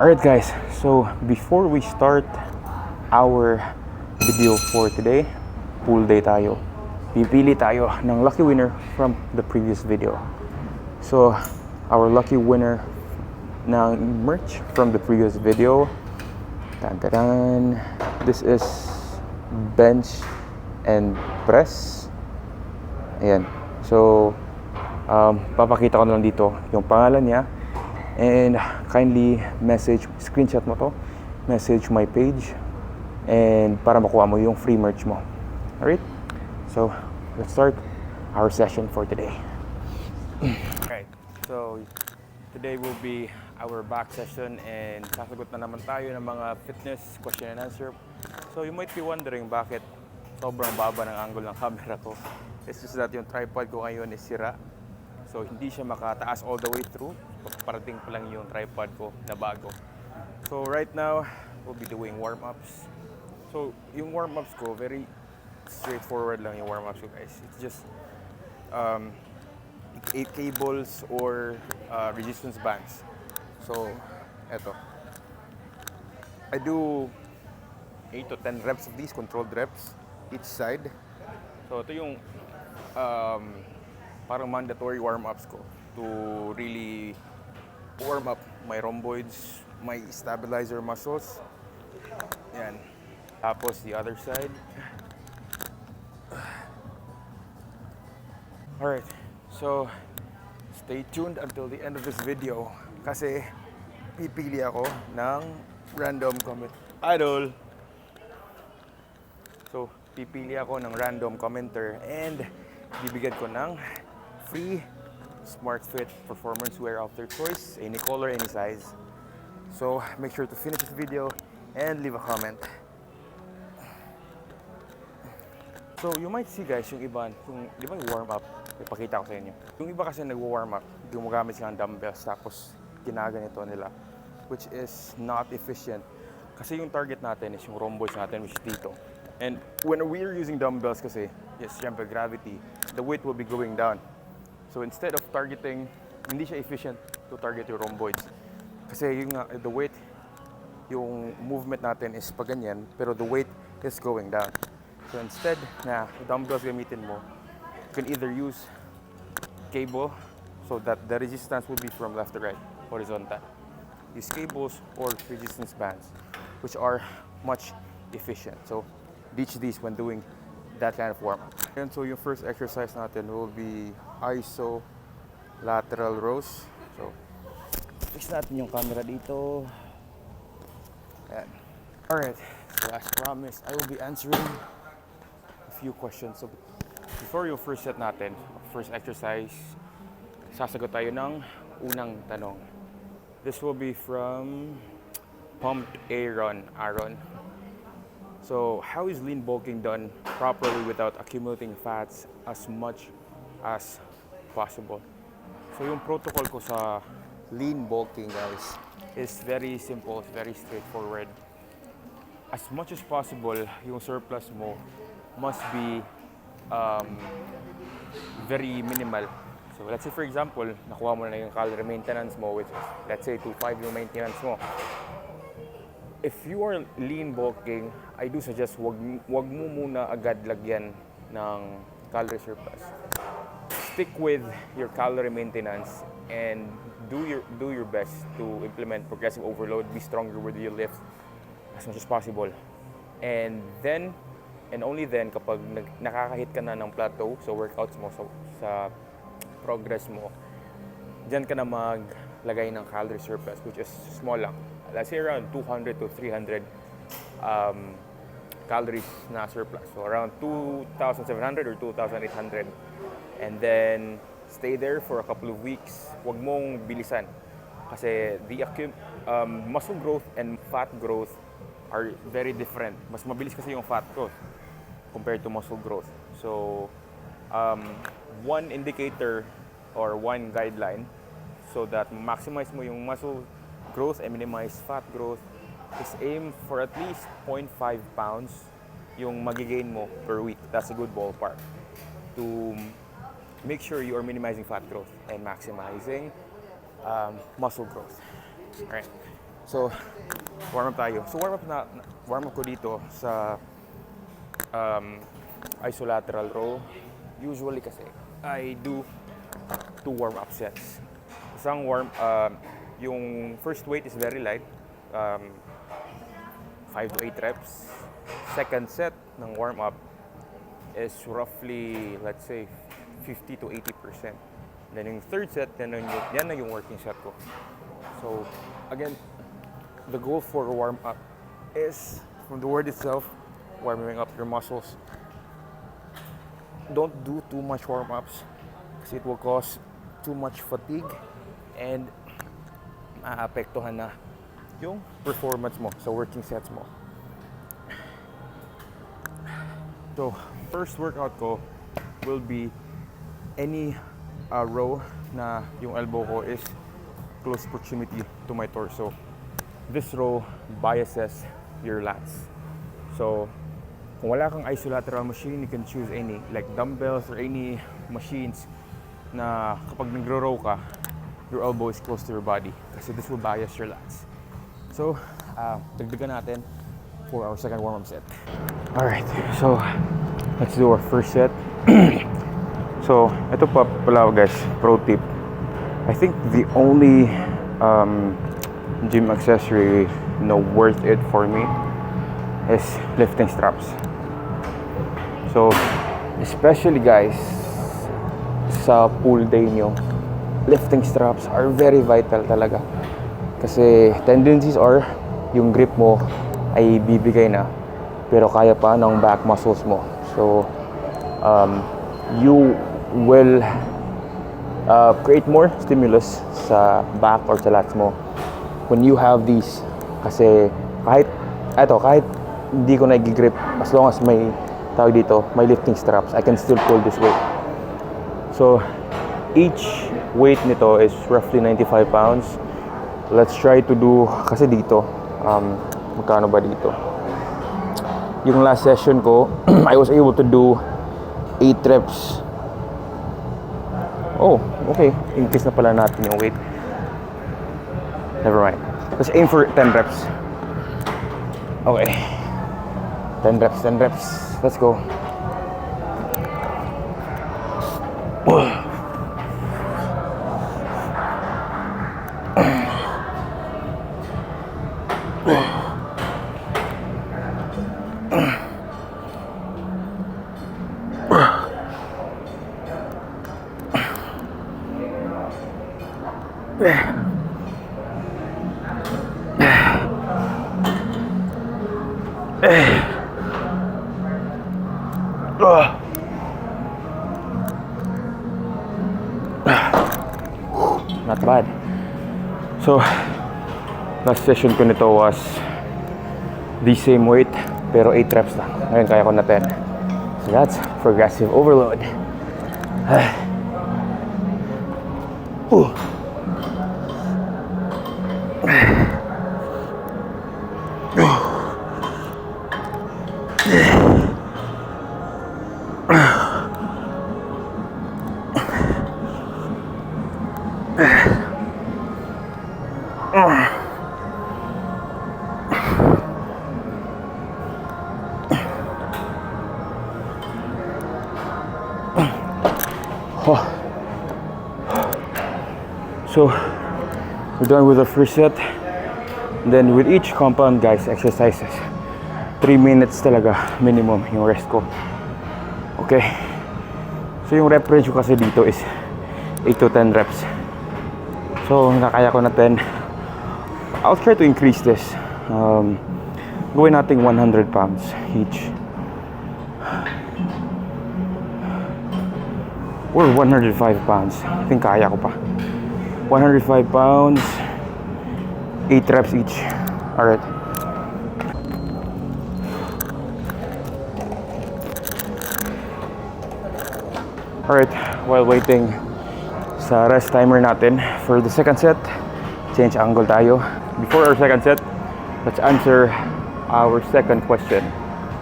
Alright guys, so before we start our video for today, pool day tayo. Pipili tayo ng lucky winner from the previous video. So, our lucky winner ng merch from the previous video, tan-taran, this is bench and press. Ayan. So, papakita ko na lang dito yung pangalan niya. And kindly screenshot mo to, message my page, and para makuha mo yung free merch mo. Alright? So, let's start our session for today. Alright, so today will be our back session and sasagot na naman tayo ng mga fitness question and answer. So, you might be wondering bakit sobrang baba ng angle ng camera ko. It's just that yung tripod ko ngayon is sira. So, hindi siya makataas all the way through. Parating pa lang yung tripod ko na bago. So, right now, we'll be doing warm-ups. So, yung warm-ups ko, very straightforward lang yung warm-ups ko, guys. It's just 8 cables or resistance bands. So, eto. I do 8 to 10 reps of these, controlled reps, each side. So, ito yung parang mandatory warm-ups ko to really warm up my rhomboids, my stabilizer muscles. Yan. Tapos the other side. Alright, so stay tuned until the end of this video kasi pipili ako ng random comment. Idol! So, pipili ako ng random commenter and bibigyan ko ng free Smart Fit performance wear of their choice, any color, any size. So make sure to finish this video and leave a comment. So you might see guys, yung iba, di ba yung warm up, ipakita ko sa inyo. Yung iba kasi nagwo-warm up, gumagamit sila ng dumbbells tapos ginaganito nila, which is not efficient. Kasi yung target natin is yung rhomboids natin, which is dito. And when we're using dumbbells kasi, yes, syempre gravity, the weight will be going down. So instead of targeting, hindi siya efficient to target your rhomboids. Kasi yung the weight, yung movement natin is pa ganyan, pero the weight is going down. So instead na dumbbells gamitin mo, you can either use cable so that the resistance will be from left to right, horizontal. Use cables or resistance bands, which are much efficient. So ditch these when doing that kind of warm-up. And so yung first exercise natin will be iso lateral rows. So fix natin yung camera dito. Ayan. Alright, so as promised, I will be answering a few questions. So before yung first set natin, first exercise, sasagot tayo ng unang tanong. This will be from Pumped Aaron. So, how is lean bulking done properly without accumulating fats as much as possible? So, yung protocol ko sa lean bulking, guys, is very simple, very straightforward. As much as possible, yung surplus mo must be very minimal. So, let's say for example, nakuha mo na yung calorie maintenance mo, which is, let's say, 2.5 yung maintenance mo. If you are lean bulking, I do suggest wag mo muna agad lagyan ng calorie surplus. Stick with your calorie maintenance and do your best to implement progressive overload. Be stronger with your lift as much as possible. And then, and only then, kapag nakakahit ka na ng plateau sa workouts mo, sa progress mo, dyan ka na maglagay ng calorie surplus, which is small lang. Let's say around 200 to 300 calories na surplus. So around 2,700 or 2,800. And then stay there for a couple of weeks. Huwag mong bilisan. Kasi the muscle growth and fat growth are very different. Mas mabilis kasi yung fat growth compared to muscle growth. So one indicator or one guideline so that maximize mo yung muscle growth and minimize fat growth is aim for at least 0.5 pounds yung magigain mo per week. That's a good ballpark to make sure you are minimizing fat growth and maximizing muscle growth. Alright. So, warm up tayo. So, warm up ko dito sa isolateral row. Usually kasi, I do 2 warm-up sets. Yung first weight is very light, 5 to 8 reps. Second set ng warm-up is roughly, let's say, 50 to 80%. Then yung third set, yan na yung working set ko. So, again, the goal for warm-up is, from the word itself, warming up your muscles. Don't do too much warm-ups kasi it will cause too much fatigue and maapektuhan na yung performance mo sa working sets mo. So, first workout ko will be any row na yung elbow ko is close proximity to my torso. This row biases your lats. So, kung wala kang isolateral machine, you can choose any, like dumbbells or any machines na kapag nagro-row ka, your elbow is close to your body kasi this will bias your lats. So, dagdagan natin for our second warm-up set. Alright, so let's do our first set. So, ito pa pala guys, pro tip. I think the only gym accessory worth it for me is lifting straps. So, especially guys, sa pool day nyo, lifting straps are very vital talaga. Kasi tendencies are, yung grip mo ay bibigay na, pero kaya pa ng back muscles mo. So, you will create more stimulus sa back or sa lats mo when you have these. Kasi kahit hindi ko nag-grip, as long as may tawag dito, may lifting straps, I can still pull this weight. So, each weight nito is roughly 95 pounds. Let's try to do, kasi dito, magkano ba dito? Yung last session ko, I was able to do 8 reps. Oh, okay. Increase na pala natin yung weight. Never mind. Let's aim for 10 reps. Okay. 10 reps. Let's go. Not bad. So, last session ko nito was the same weight pero 8 reps lang. Ngayon kaya ko na 10. So that's progressive overload. So, we're done with the first set. And then with each compound, guys, exercises, 3 minutes talaga minimum yung rest ko. Okay. So, yung rep range ko kasi dito is 8 to 10 reps. So, nakakaya ko na 10. I'll try to increase this. Gawin natin 100 pounds each. Or 105 pounds. I think kaya ko pa. 105 pounds, 8 reps each. Alright. Alright, while waiting sa rest timer natin for the second set, change angle tayo. Before our second set, let's answer our second question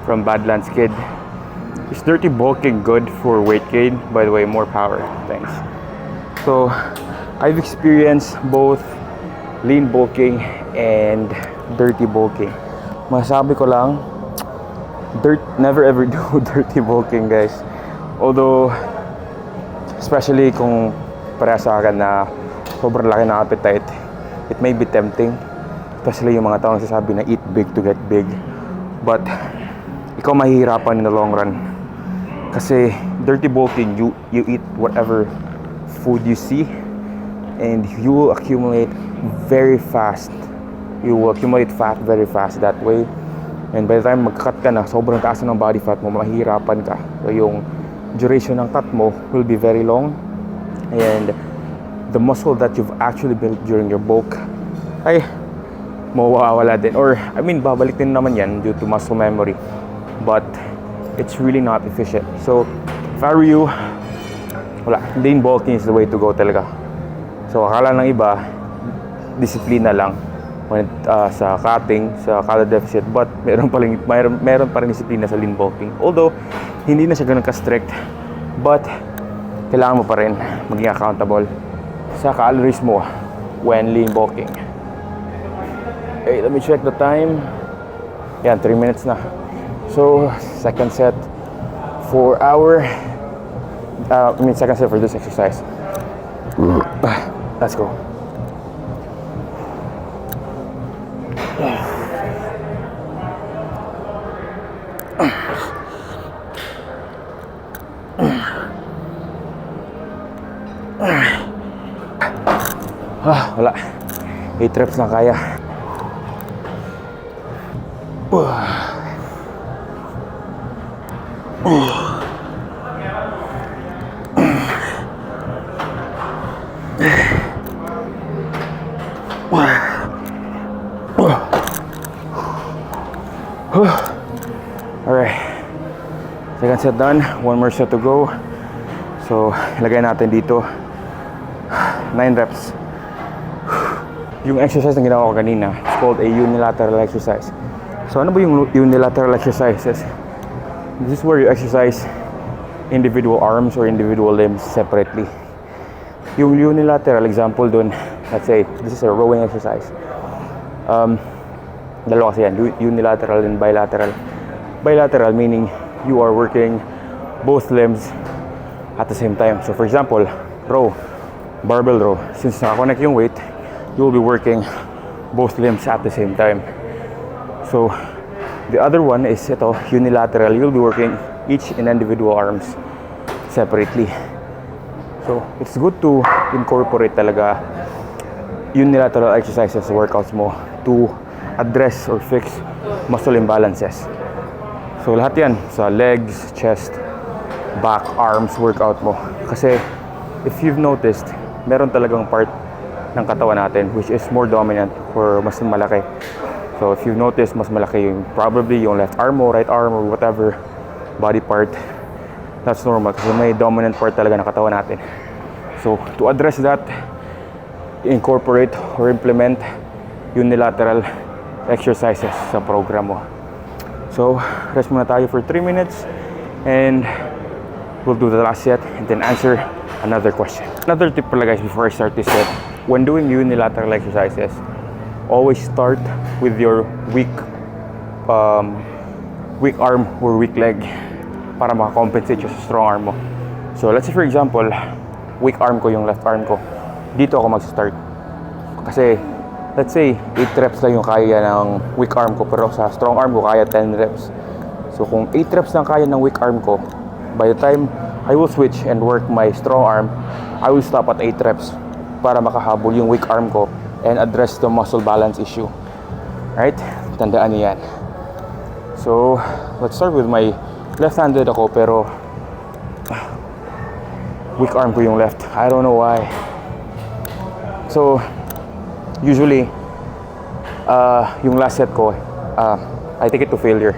from Badlands Kid. Is dirty bulking good for weight gain? By the way, more power. Thanks. So, I've experienced both lean bulking and dirty bulking. Masabi ko lang, never ever do dirty bulking, guys. Although, especially kung para sa akin na sobrang laki ng appetite, it may be tempting. Especially yung mga taong sasabi na eat big to get big. But, ikaw mahihirapan in the long run. Kasi dirty bulking, you eat whatever food you see, and you will accumulate very fast. You will accumulate fat very fast that way. And by the time mag-cut ka na, sobrang taas na ng body fat mo, mahihirapan ka. So yung duration ng cut mo will be very long. And the muscle that you've actually built during your bulk ay mawawala din. Or, babalik din naman yan due to muscle memory. But, it's really not efficient. So, if I were you, lean bulking is the way to go talaga. So, akala ng iba, disiplina lang when sa cutting, sa calorie deficit, but meron pa rin disiplina sa lean bulking. Although, hindi na siya ganun ka-strict, but kailangan mo pa rin maging accountable sa calories mo when lean bulking. Okay, let me check the time. Yan, 3 minutes na. So, second set for second set for this exercise. Let's go. Wala. 8 reps na kaya. Alright. Second set done. One more set to go. So, ilagay natin dito 9 reps. Yung exercise na ginawa ko kanina, it's called a unilateral exercise. So, ano ba yung unilateral exercises? This is where you exercise individual arms or individual limbs separately. Yung unilateral example dun, let's say, this is a rowing exercise. Dalawa kasi yan, unilateral and bilateral. Bilateral meaning you are working both limbs at the same time. So for example, row, barbell row. Since nakakonect yung weight, you will be working both limbs at the same time. So the other one is ito, unilateral. You'll be working each in individual arms separately. So it's good to incorporate talaga unilateral exercises sa workouts mo to address or fix muscle imbalances. So lahat yan sa legs, chest, back, arms workout mo. Kasi if you've noticed, meron talagang part ng katawan natin which is more dominant or mas malaki. So if you've noticed, mas malaki yung probably yung left arm mo, right arm or whatever body part. That's normal kasi may dominant part talaga ng katawan natin. So to address that, incorporate or implement unilateral exercises sa program mo. So, rest muna tayo for 3 minutes and we'll do the last set and then answer another question. Another tip pala guys before I start this set, when doing unilateral exercises, always start with your weak arm or weak leg para makakompensate yung strong arm mo. So, let's say for example, weak arm ko yung left arm ko. Dito ako mag-start. Kasi let's say 8 reps lang yung kaya ng weak arm ko, pero sa strong arm ko kaya 10 reps. So kung 8 reps lang kaya ng weak arm ko, by the time I will switch and work my strong arm, I will stop at 8 reps para makahabol yung weak arm ko and address the muscle balance issue. Right? Tandaan niyo yan. So let's start with my left-handed ako, pero weak arm ko yung left. I don't know why. So usually, yung last set ko, I take it to failure.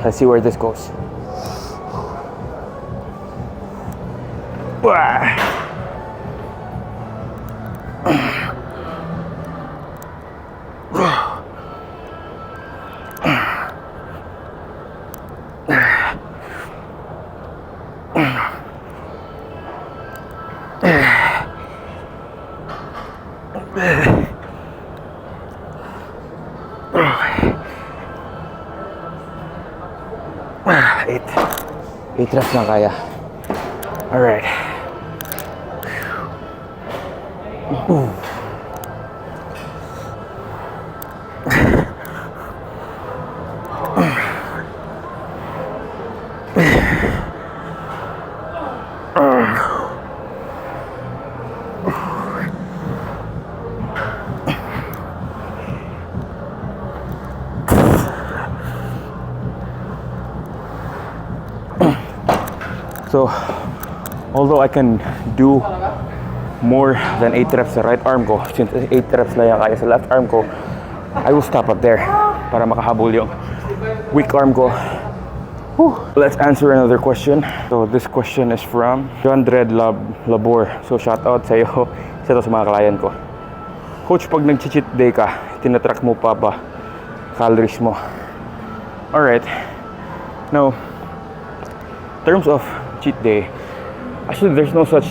Let's see where this goes. 8. 8 reps lang kaya. Alright. So, although I can do more than 8 reps sa right arm ko, since 8 reps lang yung kaya sa left arm ko, I will stop up there para makahabol yung weak arm ko. Whew. Let's answer another question. So, this question is from John Dredd Labor. So, shout out sa iyo. Isa to sa mga client ko. Coach, pag nag-cheat day ka, tinatrack mo pa ba calories mo? Alright. Now, in terms of cheat day, actually there's no such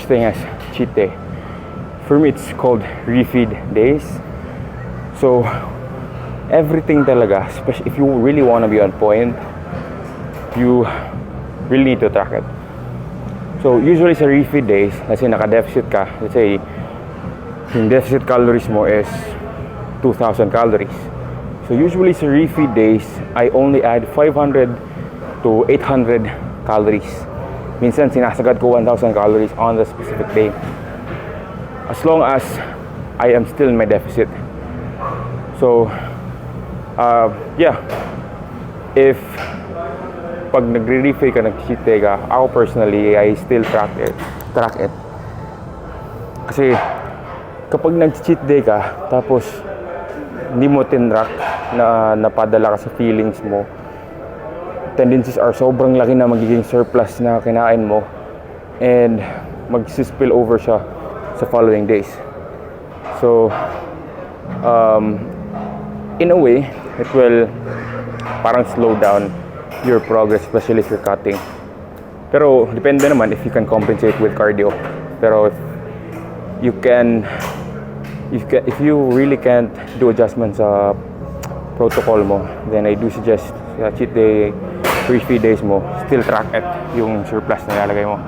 thing as cheat day. For me, it's called refeed days. So everything talaga, especially if you really want to be on point, you really need to track it. So usually sa refeed days, let's say naka-deficit ka, let's say yung deficit calories mo is 2,000 calories. So usually sa refeed days, I only add 500 to 800 calories. Minsan sinasagad ko 1,000 calories on the specific day, as long as I am still in my deficit. So yeah, if pag nagre-refeed ka, nag-cheat day ka, ako personally, I still track it. Kasi kapag nag-cheat day ka, tapos hindi mo tinrack na napadala ka sa feelings mo, tendencies are sobrang laki na magiging surplus na kinain mo and mag-spill over siya sa following days. So in a way, it will parang slow down your progress, especially if you're cutting. Pero depende naman if you can compensate with cardio. Pero if you really can't do adjustments sa protocol mo, then I do suggest cheat day, refeed days mo, still track it yung surplus na ilalagay mo.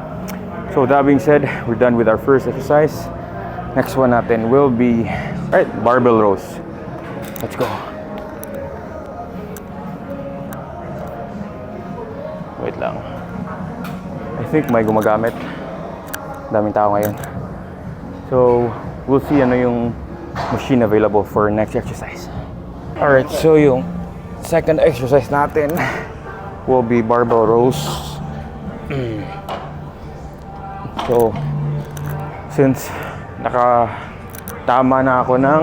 So that being said, we're done with our first exercise. Next one natin will be barbell rows. Let's go. Wait lang. I think may gumagamit. Daming tao ngayon. So we'll see ano yung machine available for next exercise. Alright, so yung second exercise natin will be barbell rows. So, since nakatama na ako ng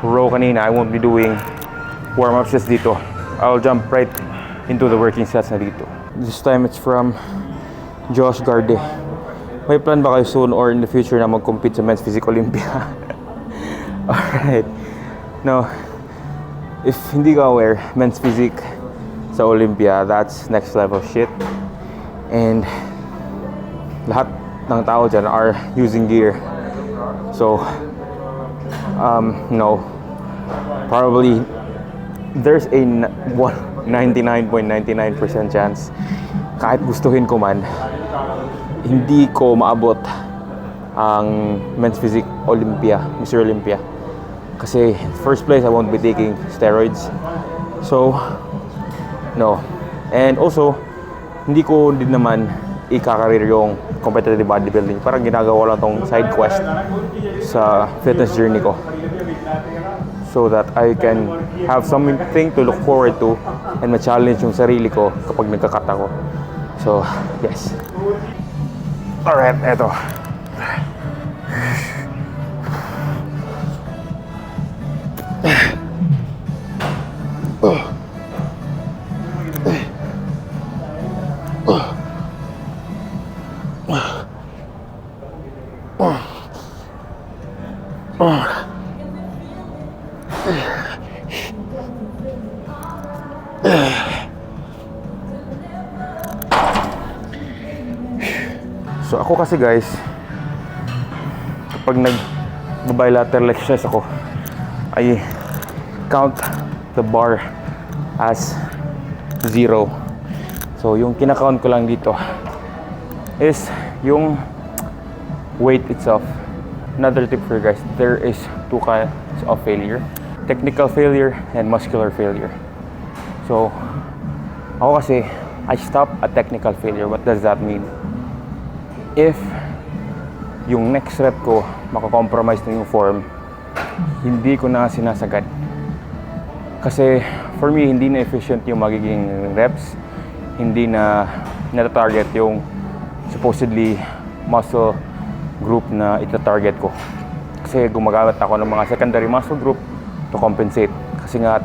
row kanina, I won't be doing warm-ups just dito. I'll jump right into the working sets na dito. This time it's from Josh Garde. May plan ba kayo soon or in the future na mag-compete sa Men's Physique Olympia? Alright. No, if hindi ka aware, Men's Physique sa Olympia, that's next level shit. And lahat ng tao dyan are using gear. So, no, probably there's a 99.99% chance kahit gustuhin ko man, hindi ko maabot ang Men's Physique Olympia, Mr. Olympia. Kasi first place, I won't be taking steroids. So, no. And also, hindi ko din naman ikakareer yung competitive bodybuilding. Parang ginagawa lang tong side quest sa fitness journey ko. So that I can have something to look forward to and ma-challenge yung sarili ko kapag nagkakat ako. So, yes. Alright, eto. So ako kasi guys, kapag nag-bilateral exercise ako, I count the bar as 0. So yung kinakount ko lang dito is yung weight itself. Another tip for you guys, there is two kinds of failure: technical failure and muscular failure. So ako kasi, I stop at technical failure. What does that mean? If yung next rep ko makakompromise na yung form, hindi ko na sinasagad. Kasi for me, hindi na efficient yung magiging reps, hindi na nata-target yung supposedly muscle group na ita-target ko. Kasi gumagamit ako ng mga secondary muscle group to compensate. Kasi nga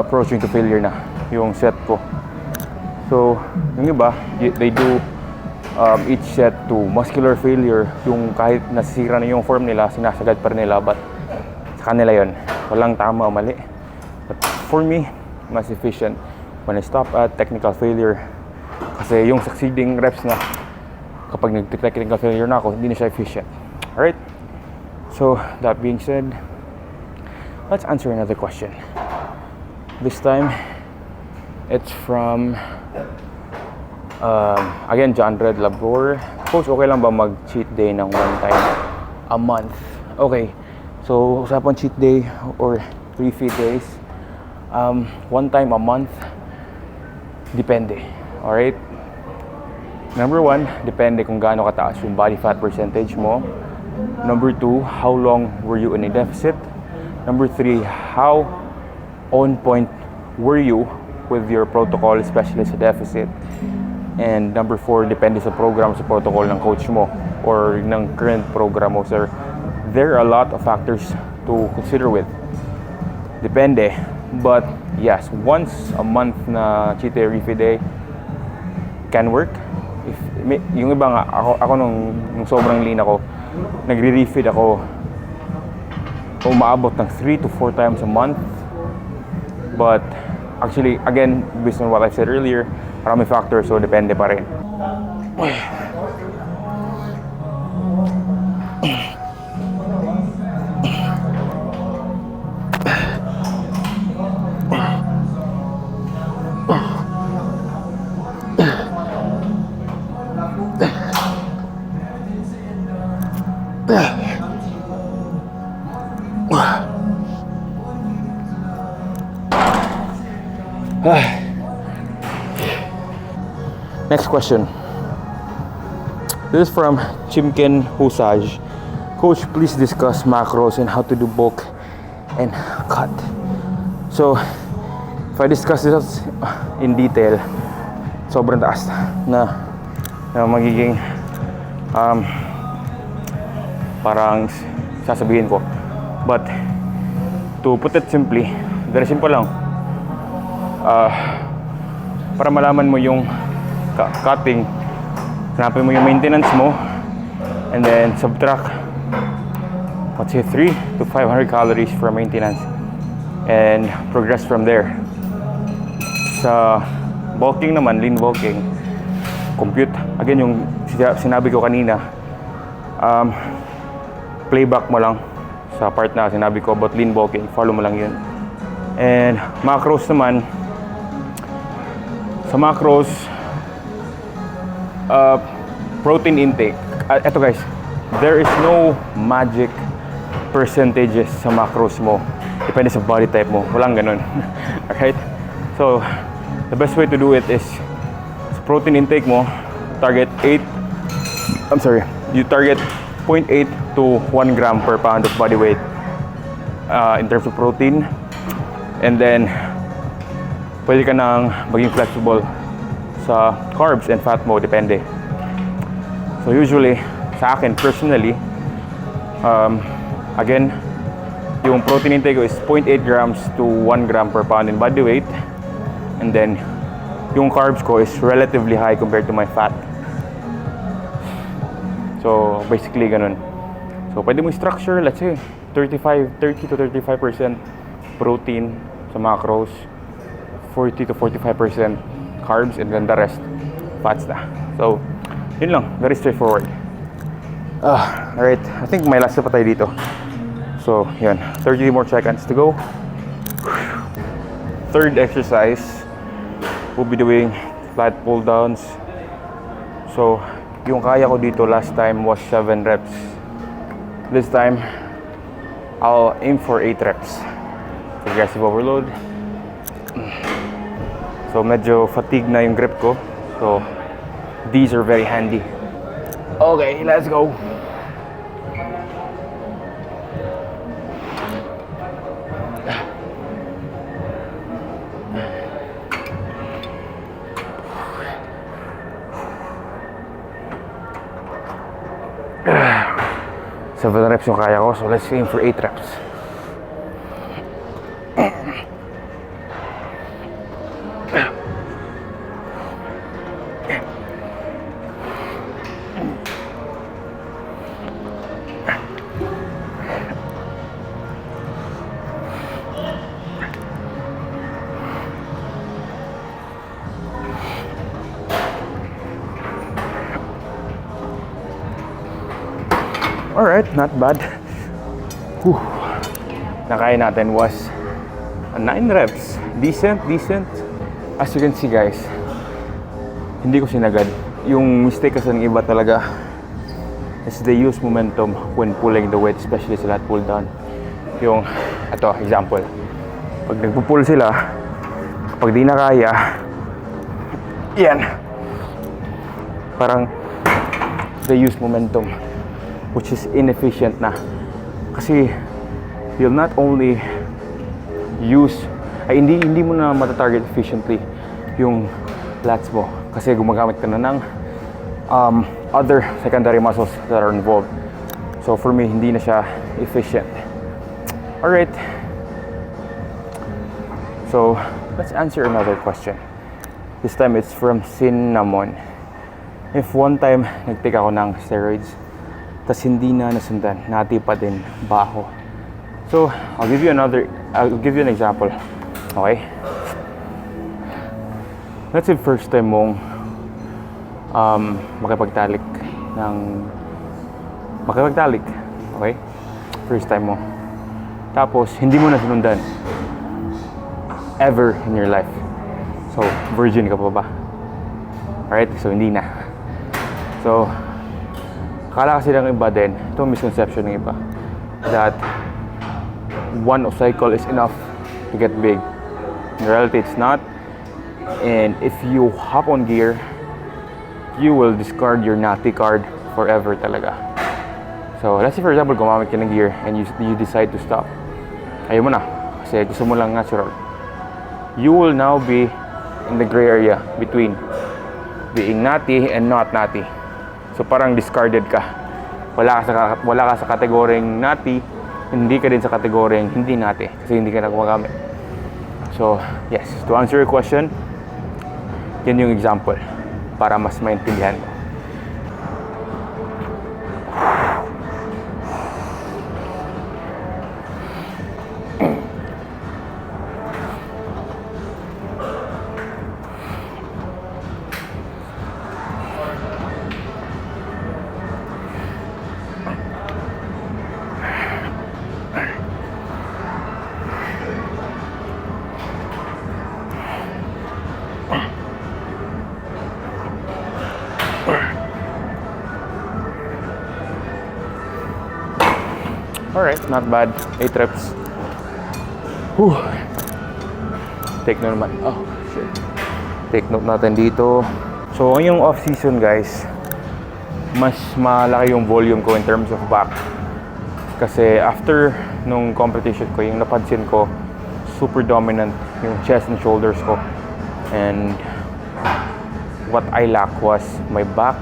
approaching to failure na yung set ko. So, yung iba, they do each set to muscular failure. Yung kahit nasisira na yung form nila, sinasagad pa rin nila, but sa kanila yun. Walang tama o mali. But for me, mas efficient when I stop at technical failure. Kasi yung succeeding reps na, kapag nag-technical failure na ako, hindi na siya efficient. Alright? So, that being said, let's answer another question. This time, it's from, again, John Red Labor. Coach, okay lang ba mag-cheat day ng one time a month? Okay. So, usapan cheat day or 3 feed days. One time a month, depende. Alright? Number 1, depende kung gaano kataas yung body fat percentage mo. Number 2, how long were you in a deficit? Number 3, how on point were you with your protocol, especially sa deficit? And number 4, depende sa program, sa protocol ng coach mo or ng current program mo, sir. There are a lot of factors to consider with. Depende. But yes, once a month na cheat day, refeed day can work. If yung iba nga, ako nung sobrang lean ako, nagre-refeed ako, umaabot ng 3 to 4 times a month. But actually, again, based on what I said earlier, marami factors, so depende pa rin. Next question. This is from Chimken Husaj. Coach, please discuss macros and how to do bulk and cut. So, if I discuss this in detail, sobrang taas na magiging parang sasabihin ko. But to put it simply, very simple lang. Para malaman mo yung cutting, hanapin mo yung maintenance mo and then subtract, let's say 3 to 500 calories for maintenance and progress from there. Sa bulking naman, lean bulking, compute again yung sinabi ko kanina, playback mo lang sa part na sinabi ko about lean bulking, follow mo lang yun. And macros naman, sa macros, protein intake. Eto guys, there is no magic percentages sa macros mo. Depende sa body type mo. Walang ganun. Alright? So, the best way to do it is sa protein intake mo, you target 0.8 to 1 gram per pound of body weight in terms of protein. And then, pwede ka nang maging flexible sa carbs and fat mo, depende. So usually, sa akin personally, again, yung protein intake ko is 0.8 grams to 1 gram per pound in body weight. And then, yung carbs ko is relatively high compared to my fat. So basically, ganun. So pwede mo structure, let's say, 30 to 35% protein sa macros, 40 to 45% carbs, and then the rest fats na. So yun lang, very straightforward. Alright, I think may last na pa tayo dito. So yun, 30 more seconds to go. third exercise, we'll be doing lat pull downs. So, yung kaya ko dito last time was 7 reps. This time, I'll aim for 8 reps. Progressive overload. So, medyo fatigue na yung grip ko. So, these are very handy. Okay, let's go. Seven reps yung kaya ko, so let's aim for 8 reps. Alright, not bad. Whew. Nakaya natin was 9 reps. Decent. As you can see guys, hindi ko sinagad. Yung mistake kasi ng iba talaga is they use momentum when pulling the weight, especially sa lat pull down. Yung, ito, example. Pag nagpo-pull sila, kapag di na kaya, yan. Parang they use momentum, which is inefficient na. Kasi you'll not only use, hindi mo na matatarget efficiently yung lats mo. Kasi gumagamit ka na ng other secondary muscles that are involved. So for me, hindi na siya efficient. Alright. So let's answer another question. This time it's from Cinnamon. If one time nag-take ako ng steroids, tas hindi na nasundan, nati pa din ba ako? So, I'll give you an example. Okay? Let's say first time mong makipagtalik. Okay? First time mo. Tapos, hindi mo na sinundan. Ever in your life. So, virgin ka pa ba? Alright? So, hindi na. So, akala kasi ng iba din, ito misconception ng iba, that one cycle is enough to get big. In reality, it's not. And if you hop on gear, you will discard your natty card forever talaga. So, let's say for example, gumamit ka ng gear and you decide to stop. Ayaw mo na, kasi gusto mo lang natural. You will now be in the gray area between being natty and not natty. So parang discarded ka. Wala ka sa kategoryeng natty, hindi ka din sa kategoryeng hindi natty kasi hindi ka na gumagamit. So, yes, to answer your question, yan yung example para mas maintindihan mo. Alright, not bad. 8 reps. Whew. Take note naman. Oh, shit. Take note natin dito. So, ngayong off-season guys, mas malaki yung volume ko in terms of back. Kasi after nung competition ko, yung napansin ko, super dominant yung chest and shoulders ko. And what I lack was my back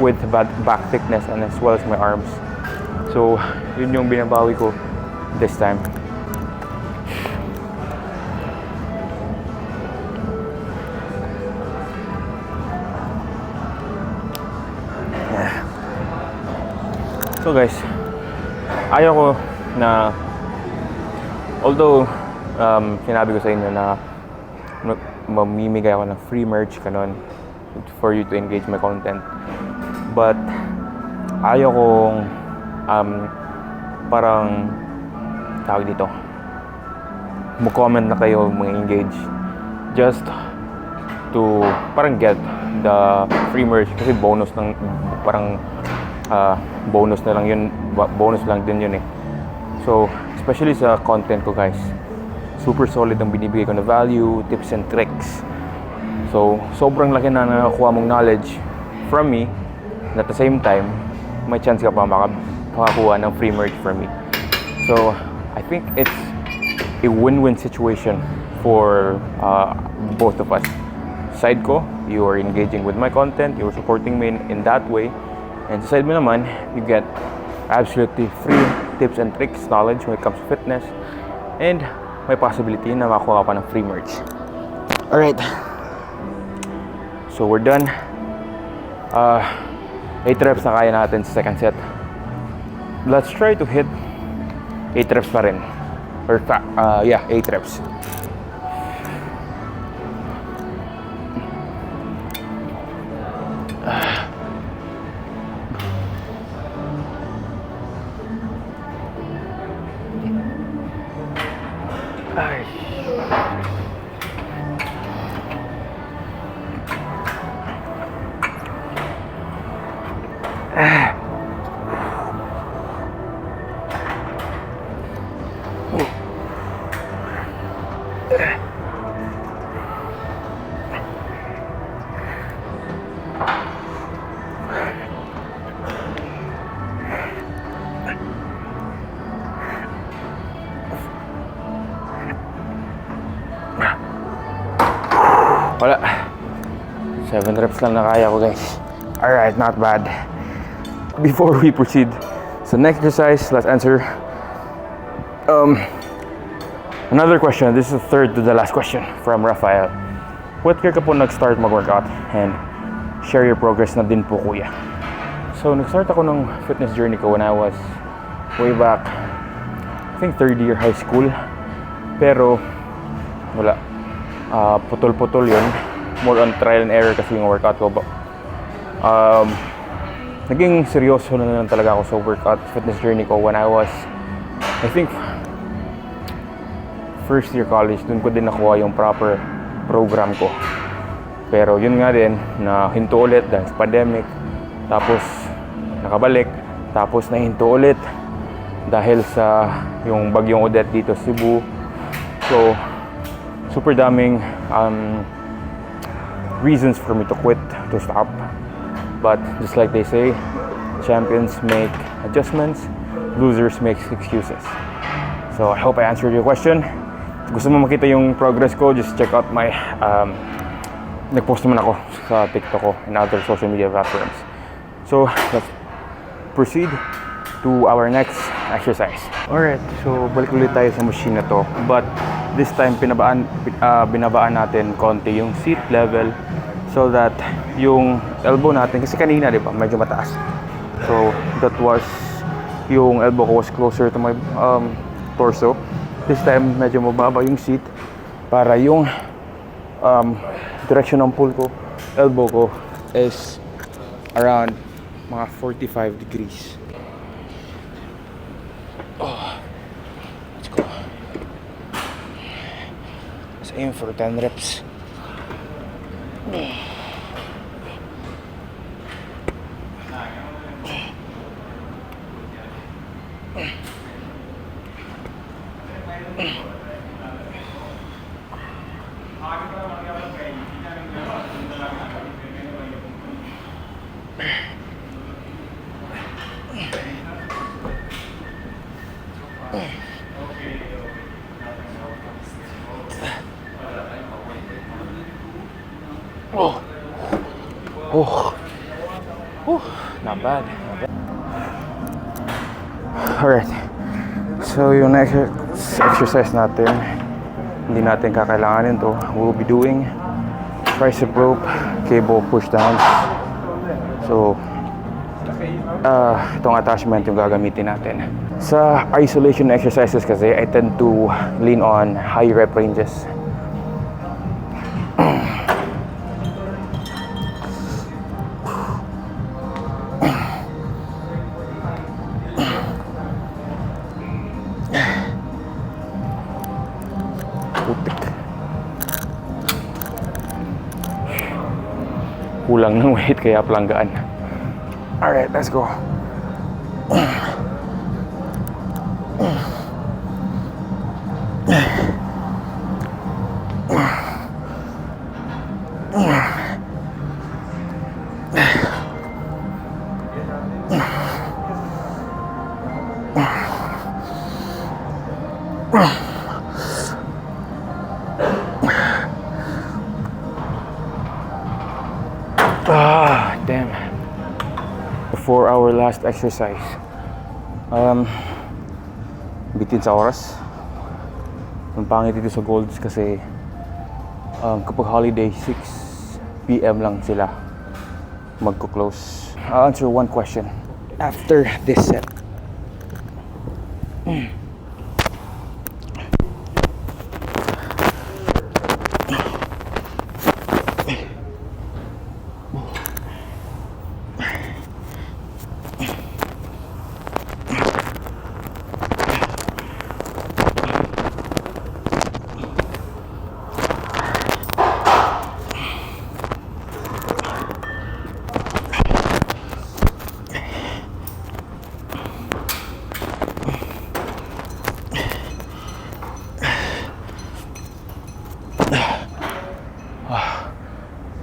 width, back thickness, and as well as my arms. So, yun yung binabawi ko this time. Yeah. So guys, ayaw ko na, although sinabi ko sa inyo na mamimigay ako ng free merch kanon for you to engage my content, but ayaw kong parang tawag dito, mag-comment na kayo, mag-engage. Just to parang get the free merch kasi bonus lang, parang bonus na lang yun, bonus lang din yun eh. So especially sa content ko guys, super solid ang binibigay ko na value, tips and tricks. So sobrang laki na nakakuha mong knowledge from me, and at the same time may chance ka pa makakuha ng free merch from me. So I think it's a win-win situation for both of us. Side ko, you are engaging with my content, you are supporting me in that way, and sa side mo naman, you get absolutely free tips and tricks, knowledge when it comes to fitness, and may possibility na makuha pa ng free merch. Alright, so we're done. 8 reps na kaya natin sa second set. Let's try to hit 8 reps pa rin, or 8 reps. Ay. Wala. 7 reps lang na kaya ko guys. Alright, not bad. Before we proceed sa next exercise, let's answer another question. This is the third to the last question from Rafael. What year ka po nag-start mag-workout? And share your progress na din po kuya. So nag-start ako ng fitness journey ko when I was way back, I think 3rd year high school. Pero wala. Putol-putol yun. More on trial and error kasi yung workout ko. Naging seryoso na lang talaga ako sa workout fitness journey ko when I was, I think, 1st year college. Doon ko din nakuha yung proper program ko. Pero yun nga din, na hinto ulit dahil sa pandemic. Tapos nakabalik. Tapos nahinto ulit dahil sa yung bagyong Odette dito sa Cebu. So super daming reasons for me to quit, to stop. But just like they say, champions make adjustments, losers make excuses. So I hope I answered your question. Kung gusto mo makita yung progress ko, just check out my nag-post naman ako sa TikTok ko and other social media platforms. So let's proceed to our next exercise. Alright, so balik ulit tayo sa machine na to. But this time binabaan natin konti yung seat level so that yung elbow natin, kasi kanina di ba medyo mataas, so that was yung elbow ko was closer to my torso. This time medyo mababa yung seat para yung direction ng pull ko, elbow ko is around mga 45 degrees. Let's go. Let's aim for 10 reps. Not bad. Alright, so yung next exercise natin, hindi natin kakailanganin to. We'll be doing tricep rope cable push downs. So itong attachment yung gagamitin natin. Sa isolation exercises kasi, I tend to lean on high rep ranges. kulang ng weight kaya palanggaan. Alright, let's go. Damn. Before our last exercise. Bitin sa oras. Ang pangit dito sa Golds kasi kapag holiday 6 PM lang sila magko-close. I'll answer one question after this set.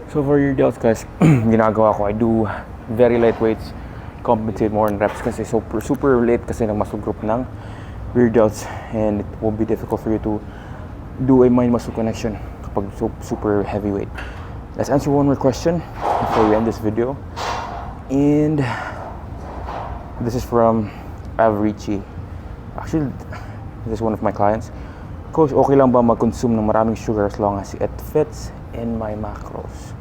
So for your delts guys, ginagawa ko, I do very light weights, compensate more on reps kasi super late kasi ng muscle group ng rear delts and it will be difficult for you to do a mind muscle connection kapag super heavy weight. Let's answer one more question before we end this video. And this is from Avrici. Actually, this is one of my clients. Coach, okay lang ba mag-consume ng maraming sugar as long as it fits in my macros?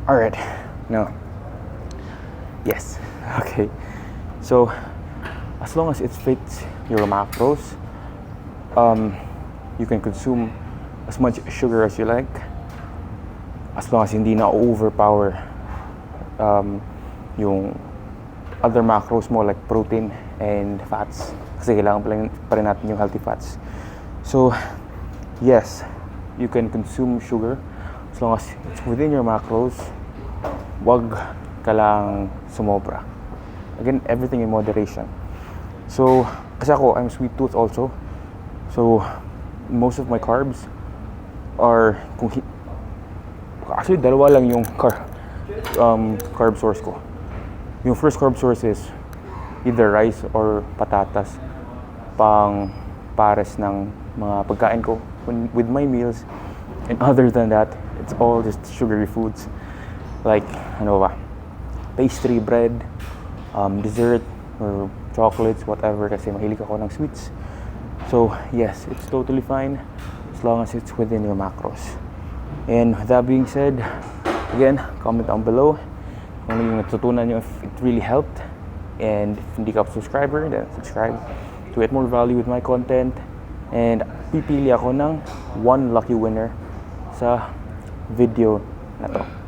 Alright, no. Yes, okay. So, as long as it fits your macros, you can consume as much sugar as you like, as long as hindi na overpower yung other macros mo like protein and fats. Kasi kailangan pa rin natin yung healthy fats. So, yes, you can consume sugar as long as it's within your macros. Wag ka lang sumobra. Again, everything in moderation. So, kasi ako, I'm sweet tooth also. So, most of my carbs are, actually, dalawa lang yung carb source ko. Yung first carb source is either rice or patatas pang pares ng mga pagkain ko with my meals. And other than that, it's all just sugary foods. Like, ano ba, pastry, bread, dessert, or chocolates, whatever, kasi mahilig ako ng sweets. So, yes, it's totally fine as long as it's within your macros. And with that being said, again, comment down below kung ano yung natutunan nyo, if it really helped. And if hindi ka subscriber, then subscribe to get more value with my content. And pipili ako ng one lucky winner sa video na to.